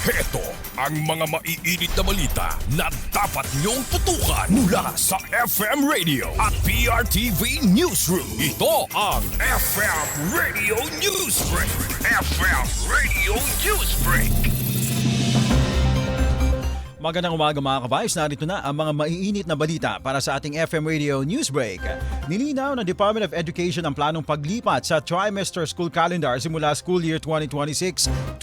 Heto ang mga maiinit na balita na dapat niyong tutukan mula sa FM Radio at PRTV Newsroom. Ito ang FM Radio Newsbreak. FM Radio Newsbreak. Magandang umaga mga ka-Vibes, narito na ang mga maiinit na balita para sa ating FM Radio Newsbreak. Nilinaw ng Department of Education ang planong paglipat sa trimester school calendar simula school year 2026-2027.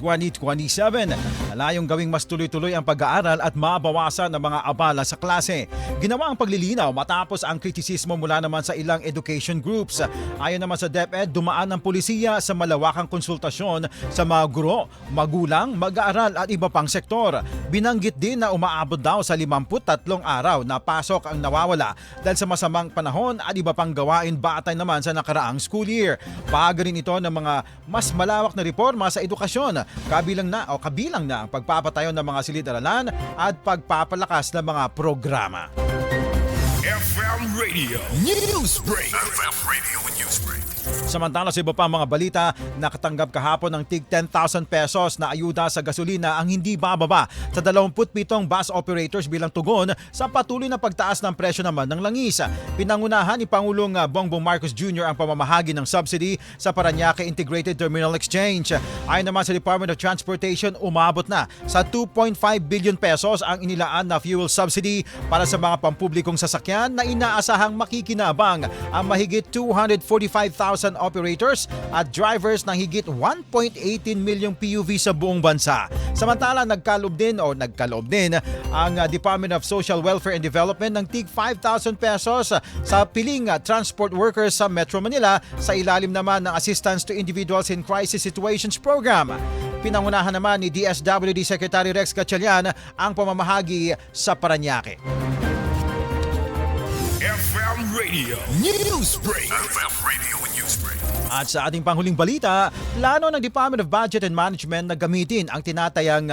Nalayong gawing mas tuloy-tuloy ang pag-aaral at mabawasan ng mga abala sa klase. Ginawa ang paglilinaw matapos ang kritisismo mula naman sa ilang education groups. Ayon naman sa DepEd, dumaan ng pulisiya sa malawakang konsultasyon sa mga guro, magulang, mag-aaral at iba pang sektor. Binanggit din na umaabot daw sa 53 araw na pasok ang nawawala dahil sa masamang panahon at iba pang gawain batay naman sa nakaraang school year. Bahagi rin ito ng mga mas malawak na reforma sa edukasyon, kabilang na ang pagpapatayo ng mga silid-aralan at pagpapalakas ng mga programa. FM Radio Newsbreak. FM Radio Newsbreak. Samantala sa iba pa mga balita, nakatanggap kahapon ng tig 10,000 pesos na ayuda sa gasolina ang hindi bababa sa 27 bus operators bilang tugon sa patuloy na pagtaas ng presyo naman ng langis. Pinangunahan ni Pangulong Bongbong Marcos Jr. ang pamamahagi ng subsidy sa Parañaque Integrated Terminal Exchange. Ayon naman sa Department of Transportation, umabot na sa 2.5 billion pesos ang inilaan na fuel subsidy para sa mga pampublikong sasakyan na inaasahang makikinabang ang mahigit 245,000 operators at drivers ng higit 1.18 milyong PUV sa buong bansa. Samantala, nagkaloob din ang Department of Social Welfare and Development ng tig 5,000 pesos sa piling transport workers sa Metro Manila sa ilalim naman ng Assistance to Individuals in Crisis Situations Program. Pinangunahan naman ni DSWD Secretary Rex Gatchalian ang pamamahagi sa Parañaque. FM Radio Newsbreak. FM Radio Newsbreak. At sa ating panghuling balita, plano ng Department of Budget and Management na gamitin ang tinatayang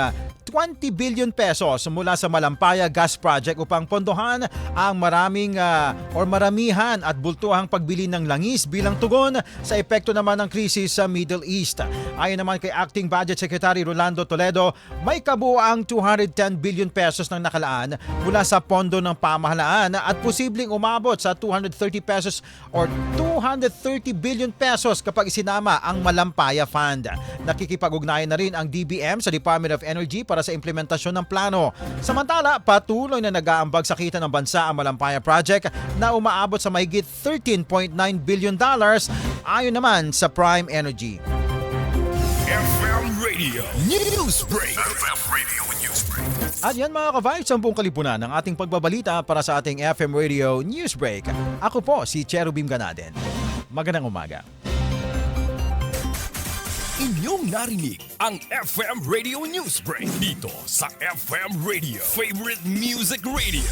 20 billion pesos mula sa Malampaya Gas Project upang pondohan ang maramihan at bultuhang pagbili ng langis bilang tugon sa epekto naman ng krisis sa Middle East. Ayon naman kay Acting Budget Secretary Rolando Toledo, may kabuuang 210 billion pesos ng nakalaan mula sa pondo ng pamahalaan at posibleng umabot sa 230 billion pesos kapag isinama ang Malampaya Fund. Nakikipag-ugnayan na rin ang DBM sa Department of Energy para sa implementasyon ng plano. Samantala, patuloy na nag-aambag sa kita ng bansa ang Malampaya Project na umaabot sa mahigit $13.9 billion ayon naman sa Prime Energy. FM Radio Newsbreak. FM Radio Newsbreak. At yan mga ka-Vibes, ang buong kalipunan ng ating pagbabalita para sa ating FM Radio Newsbreak. Ako po si Cherubim Ganaden. Magandang umaga. Inyong narinig ang FM Radio Newsbreak dito sa FM Radio, Favorite Music Radio.